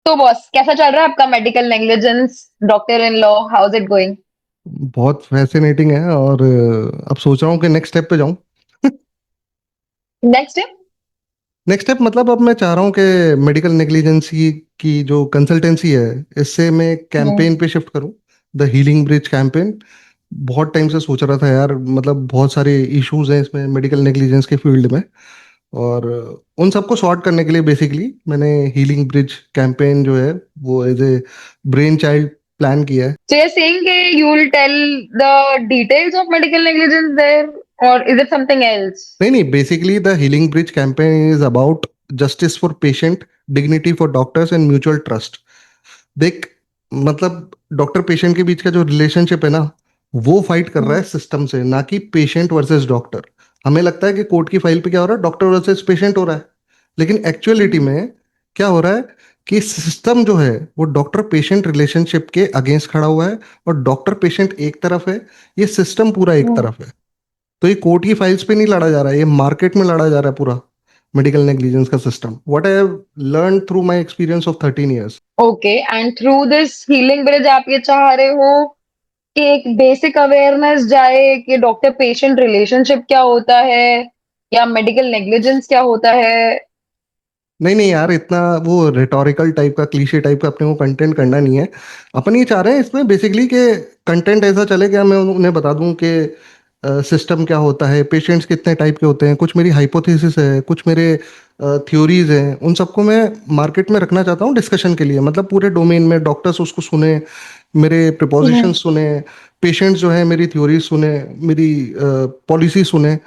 तो बॉस, कैसा चल रहा है आपका medical negligence doctor in law? How is it going? बहुत फैसिनेटिंग है और अब सोच रहा हूँ कि नेक्स्ट स्टेप पे जाऊँ। Next step? नेक्स्ट स्टेप मतलब अब मैं चाह रहा हूँ कि मेडिकल नेग्लिजेंसी की जो कंसल्टेंसी है इससे मैं कैंपेन पे शिफ्ट करूँ। The healing bridge campaign. बहुत टाइम से सोच रहा था यार, मतलब बहुत सारे इश्यूज हैं इसमें मेडिकल नेग्लिजेंस के फील्ड में। और उन सबको सॉर्ट करने के लिए बेसिकली मैंने हीलिंग ब्रिज कैंपेन जो है वो as a brain child plan किया है। So you're saying that you will tell the details of medical negligence there, or is it something else? नहीं नहीं, basically the healing bridge campaign is about justice for patient, dignity for doctors and mutual trust. देख, मतलब doctor patient के बीच का जो relationship है ना, वो फाइट कर रहा है हम्म, सिस्टम से, ना कि पेशेंट वर्सेस डॉक्टर। हमें लगता है कि कोर्ट की फाइल पे क्या हो रहा है, डॉक्टर वर्सेस पेशेंट हो रहा है, लेकिन एक्चुअलिटी हम्म, में क्या हो रहा है कि सिस्टम जो है वो डॉक्टर पेशेंट रिलेशनशिप के अगेंस्ट खड़ा हुआ है। और डॉक्टर पेशेंट एक तरफ है, ये सिस्टम पूरा एक हम्म। तरफ है। तो ये कोर्ट की फाइल्स पे नहीं लड़ा जा रहा है, ये मार्केट में लड़ा जा रहा है पूरा मेडिकल नेग्लिजेंस का system. What I have learn through my experience of 13 years। Okay, and through this healing bridge आप ये चाह रहे हो कि एक बेसिक अवेयरनेस जाए कि डॉक्टर पेशेंट रिलेशनशिप क्या होता है, या मेडिकल नेग्लिजेंस क्या होता है? नहीं नहीं यार, इतना वो रिटोरिकल टाइप का, क्लीशे टाइप का अपने को कंटेंट करना नहीं है। अपन ये चाह रहे हैं इसमें बेसिकली कि कंटेंट ऐसा चले कि मैं उन्हें बता दूं कि सिस्टम क्या होता है, पेशेंट्स कितने टाइप के होते हैं, कुछ मेरी हाइपोथेसिस है, कुछ मेरे थ्योरीज हैं, उन सबको मैं मार्केट में रखना चाहता हूँ डिस्कशन के लिए। मतलब पूरे डोमेन में डॉक्टर्स उसको सुने, मेरे प्रिपोजिशन हम्म, सुने, पेशेंट्स जो है मेरी थ्योरीज सुने, मेरी पॉलिसी सुने,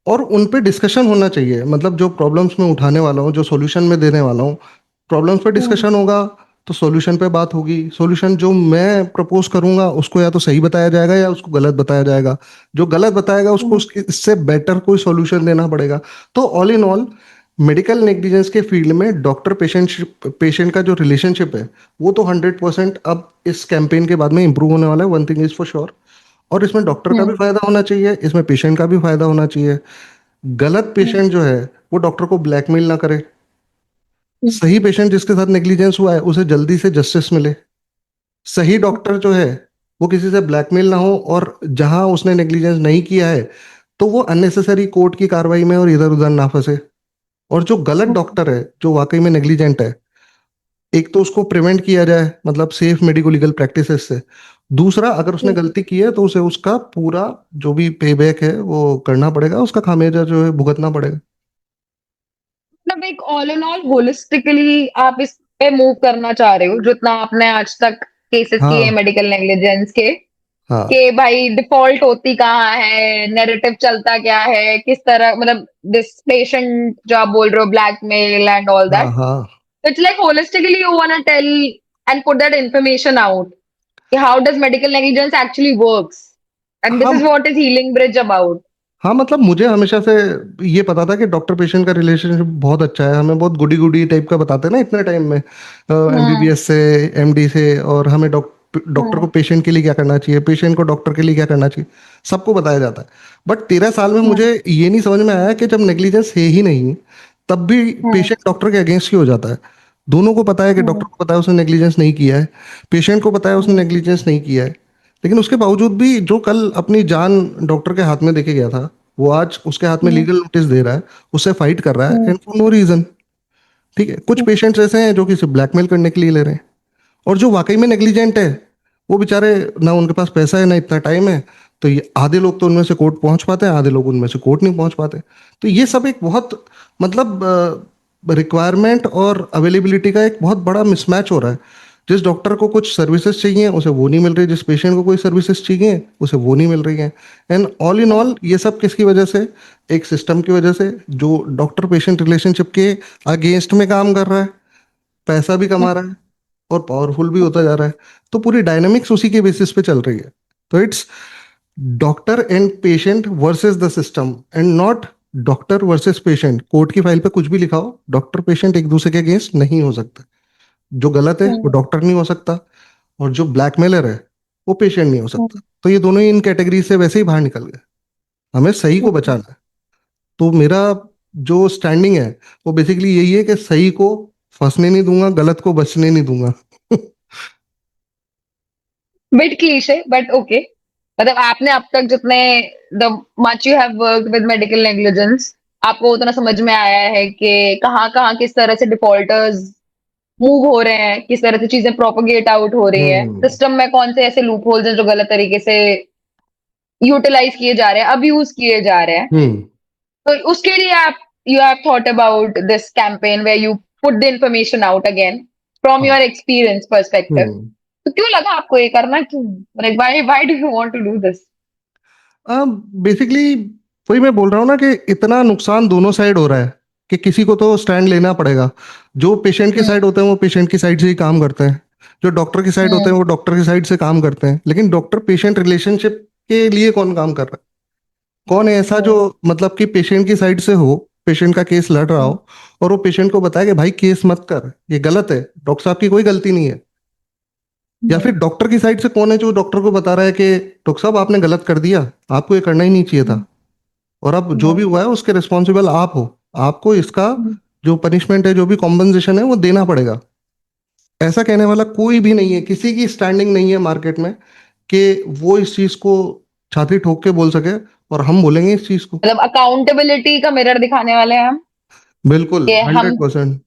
और उन पे डिस्कशन होना चाहिए। मतलब जो प्रॉब्लम्स मैं उठाने वाला हूँ, जो सॉल्यूशन मैं देने वाला हूँ, प्रॉब्लम्स पे हम्म, डिस्कशन होगा तो सॉल्यूशन पे बात होगी। सॉल्यूशन जो मैं प्रपोज करूंगा उसको या तो सही बताया जाएगा या उसको गलत बताया जाएगा। जो गलत बताएगा उसको हम्म, इससे बेटर कोई सॉल्यूशन देना पड़ेगा। तो all in all, medical negligence के फील्ड में डॉक्टर पेशेंट का जो रिलेशनशिप है वो तो 100% अब इस कैंपेन के बाद में इंप्रूव होने वाला है, one thing is for sure. और इसमें डॉक्टर का भी हम्म, फायदा होना चाहिए, इसमें पेशेंट का भी फायदा होना चाहिए। गलत हम्म, पेशेंट जो है वो डॉक्टर को ब्लैकमेल ना करे, हम्म, सही पेशेंट जिसके साथ नेग्लिजेंस हुआ है उसे जल्दी से जस्टिस मिले। सही डॉक्टर जो है वो किसी से ब्लैकमेल ना हो, और जहां उसने नेग्लिजेंस नहीं किया है तो वो अननेसेसरी कोर्ट की कार्रवाई में और इधर उधर ना फंसे। और जो गलत हम्म, डॉक्टर है, जो वाकई में नेग्लिजेंट है, एक तो उसको प्रिवेंट किया जाए, मतलब सेफ मेडिको लीगल प्रैक्टिसेस से। दूसरा, अगर उसने हम्म। गलती की है तो उसे उसका पूरा जो भी पे बैक है वो करना पड़ेगा, उसका खामियाजा जो है भुगतना पड़ेगा। मतलब एक ऑल इन ऑल होलिस्टिकली आप इस पे मूव करना चाह रहे हो, जितना आपने आज तक केसेस किए हाँ मेडिकल नेग्लिजेंस के। हाँ कि भाई डिफॉल्ट होती कहाँ है, नैरेटिव चलता क्या है, किस तरह, मतलब दिस पेशेंट जो आप बोल रहे हो ब्लैकमेल एंड ऑल हाँ दैट। हाँ it's like holistically you want tell and put that information out कि how does medical negligence actually works, and this हाँ is what is Healing Bridge about. हाँ, मतलब मुझे हमेशा से ये पता था कि डॉक्टर पेशेंट का रिलेशनशिप बहुत अच्छा है। हमें बहुत गुडी गुडी टाइप का बताते हैं ना इतने टाइम में, हम्म, एमबीबीएस से, एमडी से। और हमें डॉक्टर को हम्म, पेशेंट के लिए क्या करना चाहिए, पेशेंट को डॉक्टर के लिए क्या करना चाहिए, सबको बताया जाता है। बट 13 साल में हम्म, मुझे ये नहीं समझ में आया कि जब नेग्लिजेंस है ही नहीं तब भी हम्म, पेशेंट डॉक्टर के अगेंस्ट क्यों हो जाता है। दोनों को पता है कि डॉक्टर हम्म, को पता है उसने नेग्लिजेंस नहीं किया है, पेशेंट को पता है उसने हम्म, नेग्लिजेंस नहीं किया है, लेकिन उसके बावजूद भी जो कल अपनी जान डॉक्टर के हाथ में देके गया था वो आज उसके हाथ में हम्म, लीगल नोटिस दे रहा है, उससे फाइट कर रहा है, हम्म, एंड फॉर नो रीजन। ठीक है, कुछ हम्म, पेशेंट्स ऐसे हैं जो कि सिर्फ ब्लैकमेल करने के लिए ले रहे हैं। और जो वाकई में नेग्लिजेंट है वो बेचारे, ना उनके पास पैसा है ना इतना टाइम है। तो ये आधे लोग तो उनमें से कोर्ट पहुंच पाते हैं, आधे लोग उनमें से कोर्ट नहीं पहुंच पाते। तो ये सब एक बहुत, मतलब रिक्वायरमेंट और अवेलेबिलिटी का एक बहुत बड़ा मिसमैच हो रहा है। जिस डॉक्टर को कुछ सर्विसेज चाहिए उसे वो नहीं मिल रही, जिस पेशेंट को कोई सर्विसेज चाहिए उसे वो नहीं मिल रही है। एंड ऑल इन ऑल ये सब किसकी वजह से, एक सिस्टम की वजह से जो डॉक्टर पेशेंट रिलेशनशिप के अगेंस्ट में काम कर रहा है, पैसा भी कमा रहा है और पावरफुल भी होता जा रहा है। तो पूरी डायनामिक्स उसी के बेसिस पे चल रही है। तो it's doctor and patient versus the system, and not doctor versus patient. Court की फाइल पे कुछ भी लिखाओ, डॉक्टर पेशेंट एक दूसरे के अगेंस्ट नहीं हो सकते। जो गलत है वो हम्म, डॉक्टर नहीं हो सकता, और जो ब्लैकमेलर है वो पेशेंट नहीं हो सकता। हम्म, तो ये दोनों ही इन कैटेगरी से वैसे ही बाहर निकल गए। हमें सही को हम्म, बचाना है। तो मेरा जो स्टैंडिंग है वो बेसिकली यही है कि सही को फंसने नहीं दूंगा, गलत को बचने नहीं दूंगा। Bit cliché but okay. मतलब आपने अब तक जितने the much you have worked with medical negligence, आपको उतना समझ में आया है कि कहाँ कहाँ किस तरह से डिफॉल्टर्स मूव हो रहे हैं, किस तरह से चीजें प्रोपोगेट आउट हो रही है हम्म। सिस्टम में, कौन से ऐसे लूप होल्स हैं जो गलत तरीके से यूटिलाइज किए जा रहे हैं, अब्यूज किए जा रहे हैं। हम्म। तो उसके लिए आप you have thought about this campaign where you put the information out again from हाँ। Your experience perspective. हम्म। तो क्यों लगा आपको ये करना, क्यों, like why why do you want to do this? Basically वही मैं बोल रहा हूँ ना कि इतना नुकसान दोनों साइड हो रहा है कि किसी को तो स्टैंड लेना पड़ेगा। जो पेशेंट की साइड हम्म। होते हैं वो पेशेंट की साइड से ही काम करते हैं, जो डॉक्टर की साइड होते हैं हम्म। वो डॉक्टर की साइड से काम करते हैं, लेकिन डॉक्टर पेशेंट रिलेशनशिप के लिए कौन काम कर रहा है? कौन है ऐसा जो हम्म। मतलब कि पेशेंट की साइड से हो, पेशेंट का केस लड़ रहा हम्म। हो, और वो पेशेंट को बताए कि भाई केस मत कर, ये गलत है, डॉक्टर साहब की कोई गलती नहीं है। या फिर हम्म। डॉक्टर की साइड से कौन है जो डॉक्टर को बता रहा है कि डॉक्टर साहब आपने गलत कर दिया, आपको ये करना ही नहीं चाहिए था, और अब जो भी हम्म। हुआ है उसके रिस्पॉन्सिबल आप हो, आपको इसका हम्म। जो पनिशमेंट है, जो भी कॉम्पनसेशन है वो देना पड़ेगा। ऐसा कहने वाला कोई भी नहीं है, किसी की स्टैंडिंग नहीं है मार्केट में कि वो इस चीज को छाती ठोक के बोल सके, और हम बोलेंगे इस चीज को। मतलब अकाउंटेबिलिटी का मिरर दिखाने वाले हैं हम, बिल्कुल, कि हम। 100%।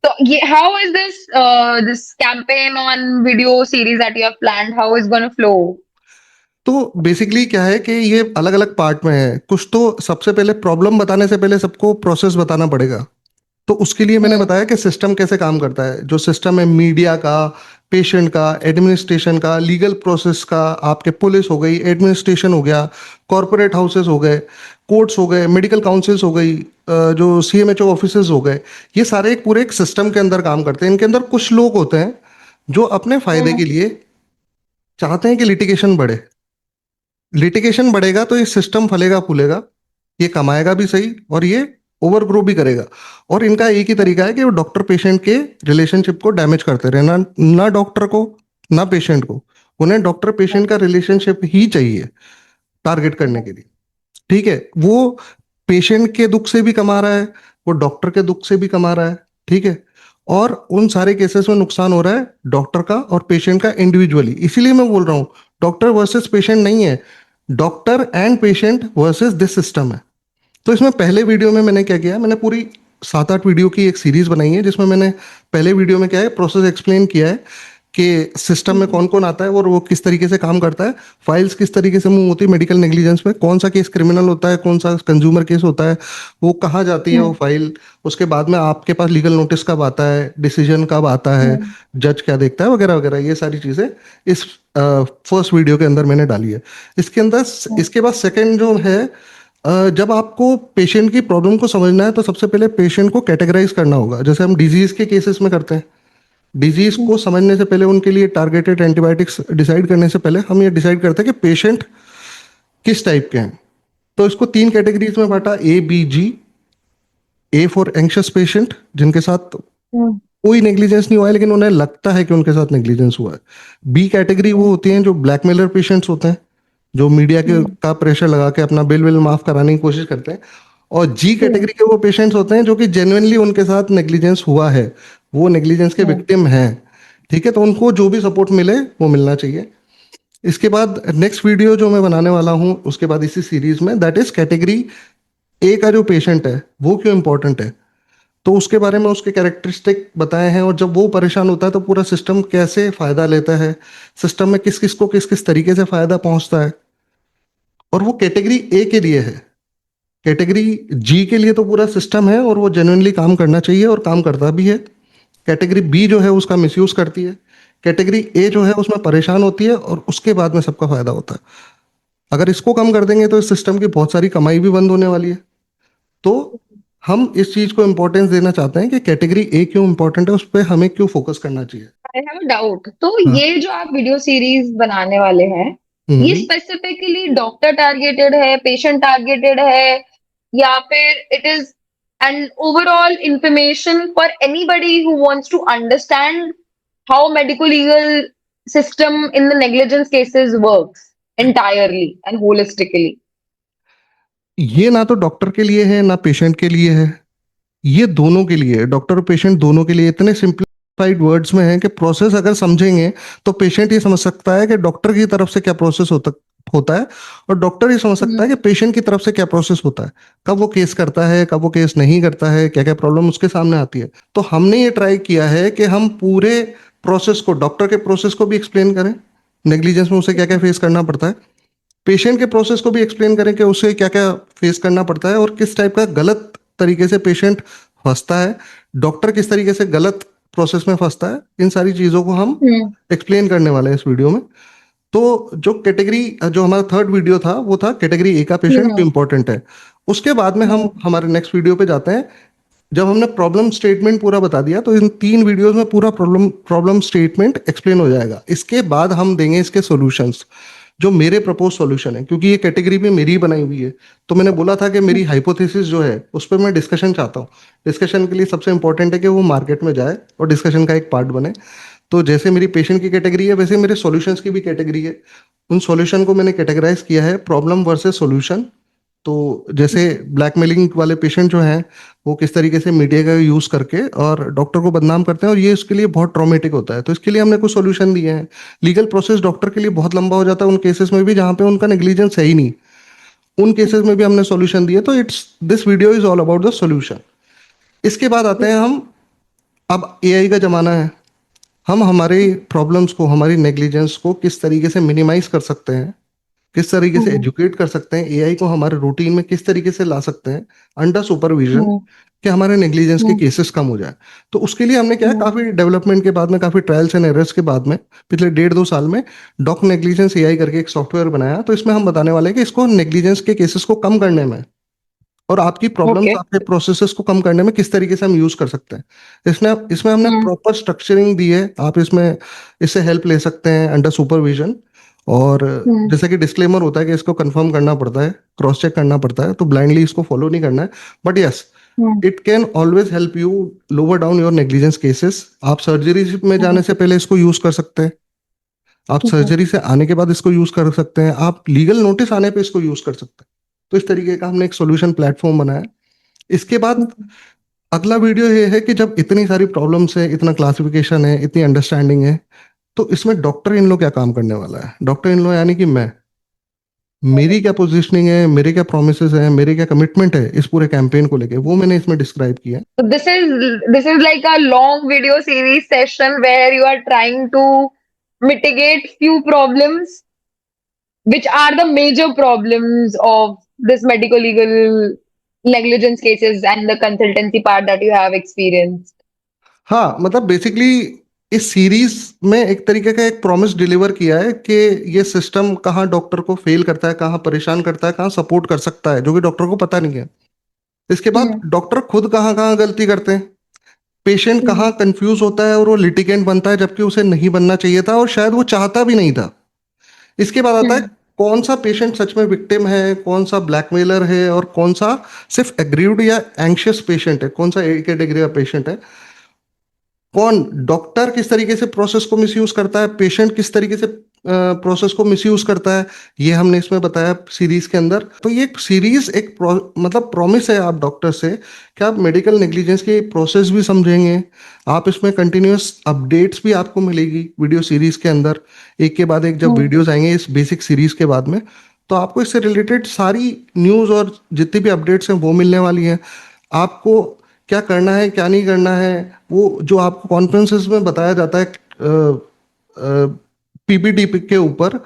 तो ये how is this this campaign on video series that you have planned, how is gonna flow? तो बेसिकली क्या है कि ये अलग अलग पार्ट में है। कुछ तो सबसे पहले प्रॉब्लम बताने से पहले सबको प्रोसेस बताना पड़ेगा। तो उसके लिए मैंने हम्म। बताया कि सिस्टम कैसे काम करता है, जो सिस्टम है मीडिया का, पेशेंट का, एडमिनिस्ट्रेशन का, लीगल प्रोसेस का, आपके पुलिस हो गई, एडमिनिस्ट्रेशन हो गया, कॉरपोरेट हाउसेस हो गए, कोर्ट्स हो गए, मेडिकल काउंसिल्स हो गई, जो सीएमएचओ ऑफिसेज हो गए, ये सारे एक पूरे एक सिस्टम के अंदर काम करते हैं। इनके अंदर कुछ लोग होते हैं जो अपने फायदे के हम्म। लिए चाहते हैं कि लिटिगेशन बढ़े। लिटिगेशन बढ़ेगा तो ये सिस्टम फलेगा फूलेगा, ये कमाएगा भी सही, और ये ओवर ग्रो भी करेगा। और इनका एक ही तरीका है कि वो डॉक्टर पेशेंट के रिलेशनशिप को डैमेज करते रहे, ना ना डॉक्टर को ना पेशेंट को। उन्हें डॉक्टर पेशेंट का रिलेशनशिप ही चाहिए टारगेट करने के लिए। ठीक है, वो पेशेंट के दुख से भी कमा रहा है, वो डॉक्टर के दुख से भी कमा रहा है। ठीक है, और उन सारे केसेस में नुकसान हो रहा है डॉक्टर का और पेशेंट का इंडिविजुअली। इसीलिए मैं बोल रहा हूँ डॉक्टर वर्सेस पेशेंट नहीं है, doctor and patient versus this system है। तो इसमें पहले वीडियो में मैंने क्या किया, मैंने पूरी 7-8 वीडियो की एक सीरीज बनाई है, जिसमें मैंने पहले वीडियो में क्या है प्रोसेस एक्सप्लेन किया है कि सिस्टम में कौन कौन आता है और वो किस तरीके से काम करता है, फाइल्स किस तरीके से मूव होती है मेडिकल नेग्लिजेंस में, कौन सा केस क्रिमिनल होता है, कौन सा कंज्यूमर केस होता है, वो कहाँ जाती है वो हम्म। फाइल, उसके बाद में आपके पास लीगल नोटिस कब आता है, डिसीजन कब आता है, हम्म। जज क्या देखता है, वगैरह वगैरह, ये सारी चीज़ें इस फर्स्ट वीडियो के अंदर मैंने डाली है। इसके अंदर इसके बाद सेकेंड जो है, जब आपको पेशेंट की प्रॉब्लम को समझना है तो सबसे पहले पेशेंट को कैटेगराइज करना होगा, जैसे हम डिजीज के केसेस में करते हैं। डिजीज को समझने से पहले, उनके लिए टारगेटेड एंटीबायोटिक्स डिसाइड करने से पहले हम ये डिसाइड करते हैं कि पेशेंट किस टाइप के हैं। तो इसको 3 कैटेगरीज में बांटा, A B G. A for anxious patient, जिनके साथ हम्म। कोई नेग्लिजेंस नहीं हुआ है लेकिन उन्हें लगता है कि उनके साथ नेग्लिजेंस हुआ है। बी कैटेगरी वो होती हैं जो ब्लैकमेलर पेशेंट्स होते हैं, जो मीडिया के हम्म। का प्रेशर लगा के अपना बिल विल माफ कराने की कोशिश करते हैं। और जी हम्म। कैटेगरी के वो पेशेंट्स होते हैं जो कि जेन्युइनली उनके साथ नेग्लिजेंस हुआ है, वो नेग्लिजेंस के हम्म। विक्टिम हैं। ठीक है, तो उनको जो भी सपोर्ट मिले वो मिलना चाहिए। इसके बाद नेक्स्ट वीडियो जो मैं बनाने वाला हूँ उसके बाद इसी सीरीज में, दैट इज कैटेगरी ए का जो पेशेंट है वो क्यों इंपॉर्टेंट है। तो उसके बारे में उसके कैरेक्टरिस्टिक बताए हैं, और जब वो परेशान होता है तो पूरा सिस्टम कैसे फायदा लेता है, सिस्टम में किस किस को किस किस तरीके से फायदा पहुंचता है। और वो कैटेगरी ए के लिए है। कैटेगरी जी के लिए तो पूरा सिस्टम है और वो जेन्युइनली काम करना चाहिए और काम करता भी है। कैटेगरी बी जो है उसका मिसयूज करती है। कैटेगरी ए जो है उसमें परेशान होती है और उसके बाद में सबका फायदा होता है। अगर इसको कम कर देंगे तो इस सिस्टम की बहुत सारी कमाई भी बंद होने वाली है। तो हम इस चीज को इंपॉर्टेंस देना चाहते हैं कि कैटेगरी ए क्यों इंपॉर्टेंट है, उस पर हमें क्यों फोकस करना चाहिए। आई हैव अ डाउट, तो हाँ। ये जो आप वीडियो सीरीज बनाने वाले हैं, ये हम्म। स्पेसिफिकली डॉक्टर टारगेटेड है, पेशेंट टारगेटेड है, या फिर it is an overall information for anybody who wants to understand how medico legal system in the negligence cases works entirely and holistically? ये ना तो डॉक्टर के लिए है ना पेशेंट के लिए है, ये दोनों के लिए, डॉक्टर और पेशेंट दोनों के लिए इतने सिंप्लीफाइड वर्ड्स में है कि प्रोसेस अगर समझेंगे तो पेशेंट ये समझ सकता है कि डॉक्टर की तरफ से क्या प्रोसेस होता है, और डॉक्टर ये समझ सकता हम्म। है कि पेशेंट की तरफ से क्या प्रोसेस होता है, कब वो केस करता है, कब वो केस नहीं करता है, क्या क्या प्रॉब्लम उसके सामने आती है। तो हमने ये ट्राई किया है कि हम पूरे प्रोसेस को, डॉक्टर के प्रोसेस को भी एक्सप्लेन करें, नेग्लिजेंस में उसे क्या क्या फेस करना पड़ता है, पेशेंट के प्रोसेस को भी एक्सप्लेन करें कि उसे क्या क्या फेस करना पड़ता है, और किस टाइप का गलत तरीके से पेशेंट फंसता है, डॉक्टर किस तरीके से गलत प्रोसेस में फंसता है, इन सारी चीज़ों को हम हम्म। एक्सप्लेन करने वाले हैं इस वीडियो में। तो जो कैटेगरी, जो हमारा थर्ड वीडियो था वो था कैटेगरी ए का पेशेंट जो हम्म। इंपॉर्टेंट है। उसके बाद में हम हम्म। हमारे नेक्स्ट वीडियो पे जाते हैं। जब हमने प्रॉब्लम स्टेटमेंट पूरा बता दिया तो इन 3 वीडियोस में पूरा प्रॉब्लम प्रॉब्लम स्टेटमेंट एक्सप्लेन हो जाएगा। इसके बाद हम देंगे इसके सॉल्यूशंस, जो मेरे प्रपोज सॉल्यूशन है, क्योंकि ये कैटेगरी भी मेरी बनाई हुई है। तो मैंने बोला था कि मेरी हाइपोथेसिस जो है उस पर मैं डिस्कशन चाहता हूँ। डिस्कशन के लिए सबसे इंपॉर्टेंट है कि वो मार्केट में जाए और डिस्कशन का एक पार्ट बने। तो जैसे मेरी पेशेंट की कैटेगरी है वैसे मेरे सॉल्यूशंस की भी कैटेगरी है। उन सॉल्यूशन को मैंने कैटेगराइज किया है प्रॉब्लम वर्सेस सॉल्यूशन। तो जैसे ब्लैकमेलिंग वाले पेशेंट जो हैं वो किस तरीके से मीडिया का यूज करके और डॉक्टर को बदनाम करते हैं, और ये उसके लिए बहुत ट्रॉमेटिक होता है, तो इसके लिए हमने कुछ सॉल्यूशन दिए हैं। लीगल प्रोसेस डॉक्टर के लिए बहुत लंबा हो जाता है उन केसेस में भी जहाँ पे उनका नेग्लिजेंस है ही नहीं, उन केसेस में भी हमने सॉल्यूशन दिए। तो it's this video is all about the solution. इसके बाद आते हैं हम, अब एआई का जमाना है, हम हमारे प्रॉब्लम्स को, हमारी नेग्लिजेंस को किस तरीके से मिनिमाइज कर सकते हैं, किस तरीके से हम्म। एजुकेट कर सकते हैं, एआई को हमारे रूटीन में किस तरीके से ला सकते हैं अंडर सुपरविजन, हम्म। कि हमारे नेग्लिजेंस के हम्म। केसेस कम हो जाए। तो उसके लिए हमने क्या है, हम्म। काफी डेवलपमेंट के बाद में, काफी ट्रायल्स एंड एरर्स के बाद में, पिछले 1.5-2 साल में डॉक नेग्लिजेंस एआई करके एक सॉफ्टवेयर बनाया। तो इसमें हम बताने वाले हैं कि इसको नेग्लिजेंस के केसेस को कम करने में और आपकी प्रॉब्लम्स, ओके। आपके प्रोसेसेस को कम करने में किस तरीके से हम यूज कर सकते हैं। इसमें हमने हम्म। प्रॉपर स्ट्रक्चरिंग दी है। आप इसमें इससे हेल्प ले सकते हैं अंडर सुपरविजन। और हम्म। जैसे कि डिस्क्लेमर होता है कि इसको कंफर्म करना पड़ता है, क्रॉस चेक करना पड़ता है, तो ब्लाइंडली इसको फॉलो नहीं करना है। But yes, hmm. It can always help you lower down your negligence cases. आप सर्जरी में जाने हम्म। से पहले इसको यूज कर सकते हैं, आप हम्म। सर्जरी से आने के बाद इसको यूज कर सकते हैं, आप लीगल नोटिस आने पे इसको यूज कर सकते हैं। तो इस तरीके का हमने एक सॉल्यूशन प्लेटफॉर्म बनाया है। इसके बाद अगला वीडियो ये है कि जब इतनी सारी प्रॉब्लम्स है, इतना क्लासिफिकेशन है, इतनी अंडरस्टैंडिंग है, तो इसमें डॉक्टर इन लो क्या काम करने वाला है। डॉक्टर इन लो यानी कि मैं, मेरी क्या पोजीशनिंग है, मेरे क्या प्रोमिसेस हैं, मेरे क्या कमिटमेंट है इस पूरे कैंपेन को लेके, वो मैंने इसमें डिस्क्राइब किया है। So this is like a long video series session where you are trying to mitigate few problems which are the major problems of this medical legal negligence cases and the consultancy part that you have experienced. हाँ, मतलब basically इस series में एक तरीके का एक promise deliver किया है कि ये सिस्टम कहाँ डॉक्टर को फेल करता है, कहाँ परेशान करता है, कहाँ सपोर्ट कर सकता है, जो कि डॉक्टर को पता नहीं है। इसके बाद हम्म। डॉक्टर खुद कहाँ कहाँ गलती करते हैं, पेशेंट हम्म। कहाँ कंफ्यूज होता है और वो लिटिगेंट बनता है जबकि उसे नहीं बनना चाहिए था और शायद वो चाहता भी नहीं था। इसके बाद आता है हम्म। कौन सा पेशेंट सच में विक्टिम है, कौन सा ब्लैकमेलर है, और कौन सा सिर्फ एग्रीव्ड या एंग्शियस पेशेंट है, कौन सा ए कैटेगरी का पेशेंट है। कौन डॉक्टर किस तरीके से प्रोसेस को मिसयूज करता है, पेशेंट किस तरीके से प्रोसेस को मिसयूज करता है, ये हमने इसमें बताया सीरीज के अंदर। तो ये सीरीज एक मतलब प्रॉमिस है आप डॉक्टर से कि आप मेडिकल नेग्लिजेंस की प्रोसेस भी समझेंगे। आप इसमें कंटिन्यूअस अपडेट्स भी आपको मिलेगी वीडियो सीरीज के अंदर, एक के बाद एक जब हम्म। वीडियोस आएंगे इस बेसिक सीरीज के बाद में, तो आपको इससे रिलेटेड सारी न्यूज़ और जितनी भी अपडेट्स हैं वो मिलने वाली हैं। आपको क्या करना है, क्या नहीं करना है, वो जो आपको कॉन्फ्रेंसेस में बताया जाता है पीपीटी के ऊपर,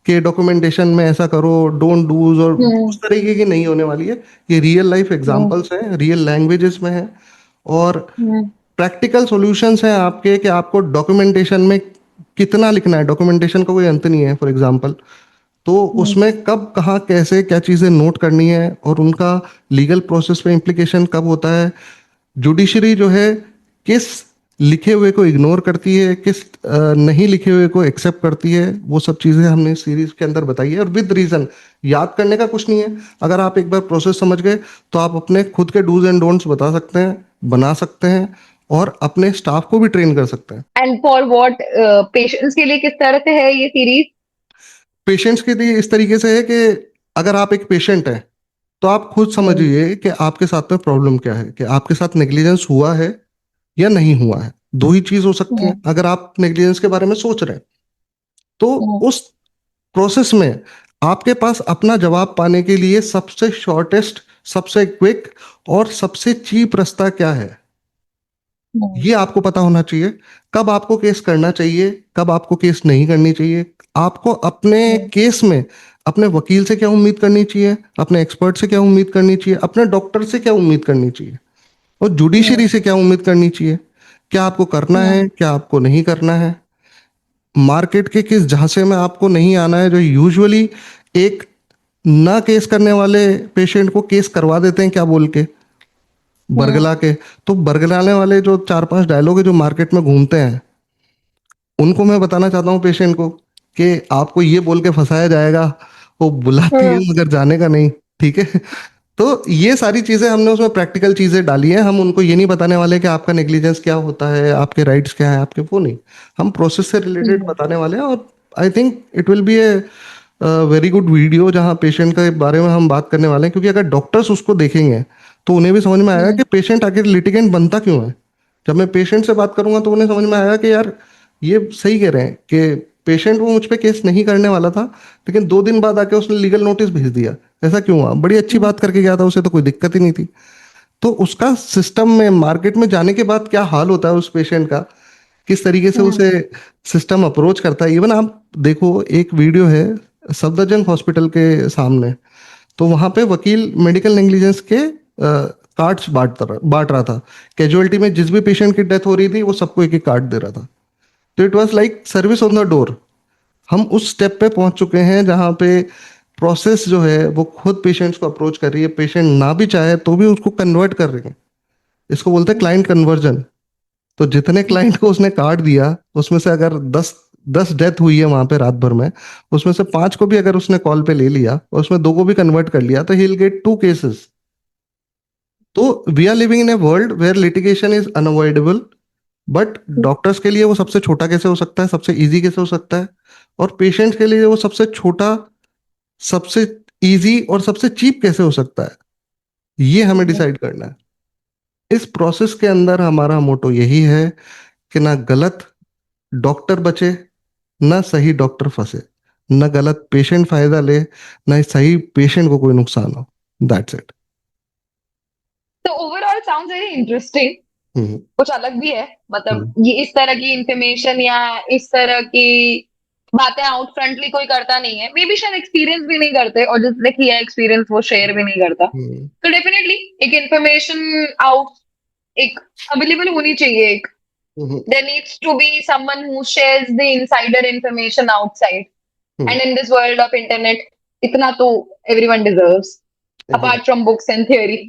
कि डॉक्यूमेंटेशन में ऐसा करो, डोंट डूज, और हम्म। उस तरीके की नहीं होने वाली है। ये रियल लाइफ हम्म। एग्जांपल्स हैं, रियल लैंग्वेजेस में है, और हम्म। प्रैक्टिकल सॉल्यूशंस हैं आपके कि आपको डॉक्यूमेंटेशन में कितना लिखना है। डॉक्यूमेंटेशन का कोई अंत नहीं है फॉर एग्जांपल, तो हम्म। उसमें कब कहाँ कैसे क्या चीज़ें नोट करनी है और उनका लीगल प्रोसेस पे इम्प्लीकेशन कब होता है। जुडिशरी जो है किस लिखे हुए को इग्नोर करती है, किस नहीं लिखे हुए को एक्सेप्ट करती है, वो सब चीज़ें हमने सीरीज के अंदर बताई है। और विद रीजन, याद करने का कुछ नहीं है। अगर आप एक बार प्रोसेस समझ गए तो आप अपने खुद के डूज एंड डोंट्स बता सकते हैं, बना सकते हैं, और अपने स्टाफ को भी ट्रेन कर सकते हैं। एंड फॉर व्हाट पेशेंट्स के लिए किस तरह से है ये सीरीज? पेशेंट्स के लिए इस तरीके से है कि अगर आप एक पेशेंट हैं तो आप खुद समझिए कि आपके साथ में प्रॉब्लम क्या है, कि आपके साथ नेग्लिजेंस हुआ है या नहीं हुआ है। दो ही चीज हो सकती है। अगर आप नेग्लिजेंस के बारे में सोच रहे हैं तो उस प्रोसेस में आपके पास अपना जवाब पाने के लिए सबसे शॉर्टेस्ट, सबसे क्विक और सबसे चीप रास्ता क्या है, ये आपको पता होना चाहिए। कब आपको केस करना चाहिए, कब आपको केस नहीं करनी चाहिए। आपको अपने केस में अपने वकील से क्या उम्मीद करनी चाहिए, अपने एक्सपर्ट से क्या उम्मीद करनी चाहिए, अपने डॉक्टर से क्या उम्मीद करनी चाहिए, और जुडिशरी से क्या उम्मीद करनी चाहिए। क्या आपको करना है, क्या आपको नहीं करना है। मार्केट के किस झांसे में आपको नहीं आना है, जो यूजुअली एक ना केस करने वाले पेशेंट को केस करवा देते हैं क्या बोल के, बरगला के। तो बरगलाने वाले जो चार पांच डायलॉग है जो मार्केट में घूमते हैं, उनको मैं बताना चाहता हूँ पेशेंट को कि आपको ये बोल के फंसाया जाएगा, वो बुलाती है मगर जाने का नहीं। ठीक है। तो ये सारी चीजें हमने उसमें प्रैक्टिकल चीजें डाली हैं। हम उनको ये नहीं बताने वाले कि आपका नेग्लिजेंस क्या होता है, आपके राइट्स क्या है, आपके वो नहीं। हम प्रोसेस से रिलेटेड बताने वाले हैं। और I think it will be a very good video जहाँ पेशेंट के बारे में हम बात करने वाले हैं, क्योंकि अगर डॉक्टर्स उसको देखेंगे तो उन्हें भी समझ में आएगा कि पेशेंट आखिर लिटिगेंट बनता क्यों है। जब मैं पेशेंट से बात करूंगा तो उन्हें समझ में आएगा कि यार ये सही कह रहे हैं कि पेशेंट वो मुझ पे केस नहीं करने वाला था, लेकिन 2 दिन बाद आके उसने लीगल नोटिस भेज दिया। ऐसा क्यों हुआ? बड़ी अच्छी बात करके गया था, उसे तो कोई दिक्कत ही नहीं थी। तो उसका सिस्टम में, मार्केट में जाने के बाद क्या हाल होता है उस पेशेंट का, किस तरीके से उसे सिस्टम अप्रोच करता है। इवन आप देखो, एक वीडियो है सफदरजंग हॉस्पिटल के सामने, तो वहां पे वकील मेडिकल नेग्लिजेंस के कार्ड्स बांट रहा था। कैजुअलिटी में जिस भी पेशेंट की डेथ हो रही थी वो सबको एक एक कार्ड दे रहा था। तो it was like service on the door. हम उस स्टेप पे पहुंच चुके हैं जहां पे प्रोसेस जो है वो खुद पेशेंट्स को अप्रोच कर रही है। पेशेंट ना भी चाहे तो भी उसको कन्वर्ट कर रही है। इसको बोलते हैं क्लाइंट कन्वर्जन। तो जितने क्लाइंट को उसने कार्ड दिया, उसमें से अगर 10 डेथ हुई है वहां पे रात भर में, उसमें से 5 को भी अगर उसने कॉल पे ले लिया और उसमें 2 को भी कन्वर्ट कर लिया, तो ही विल गेट 2 केसेस। तो we are living in a world where litigation is unavoidable. But doctors के लिए वो सबसे छोटा कैसे हो सकता है, सबसे इजी कैसे हो सकता है, और पेशेंट्स के लिए वो सबसे छोटा, सबसे इजी और सबसे चीप कैसे हो सकता है, ये हमें डिसाइड करना है। इस प्रोसेस के अंदर हमारा मोटो यही है कि ना गलत डॉक्टर बचे, ना सही डॉक्टर फंसे, ना गलत पेशेंट फायदा ले, ना सही पेशेंट को कोई नुकसान हो। That's it. तो ओवरऑल साउंड्स वेरी इंटरेस्टिंग। हम्म। कुछ अलग भी है, मतलब हम्म। ये इस तरह की इंफॉर्मेशन या इस तरह की बातें आउट फ्रंटली कोई करता नहीं है। मे बी शायद एक्सपीरियंस भी नहीं करते, और जिसने किया एक्सपीरियंस वो शेयर भी नहीं करता। हम्म। तो डेफिनेटली एक इंफॉर्मेशन आउट, एक अवेलेबल होनी चाहिए। एक हम्म। there needs to be someone who shares the insider information outside. Hmm. And in this world of internet, इतना तो everyone deserves, exact. apart from books and theory.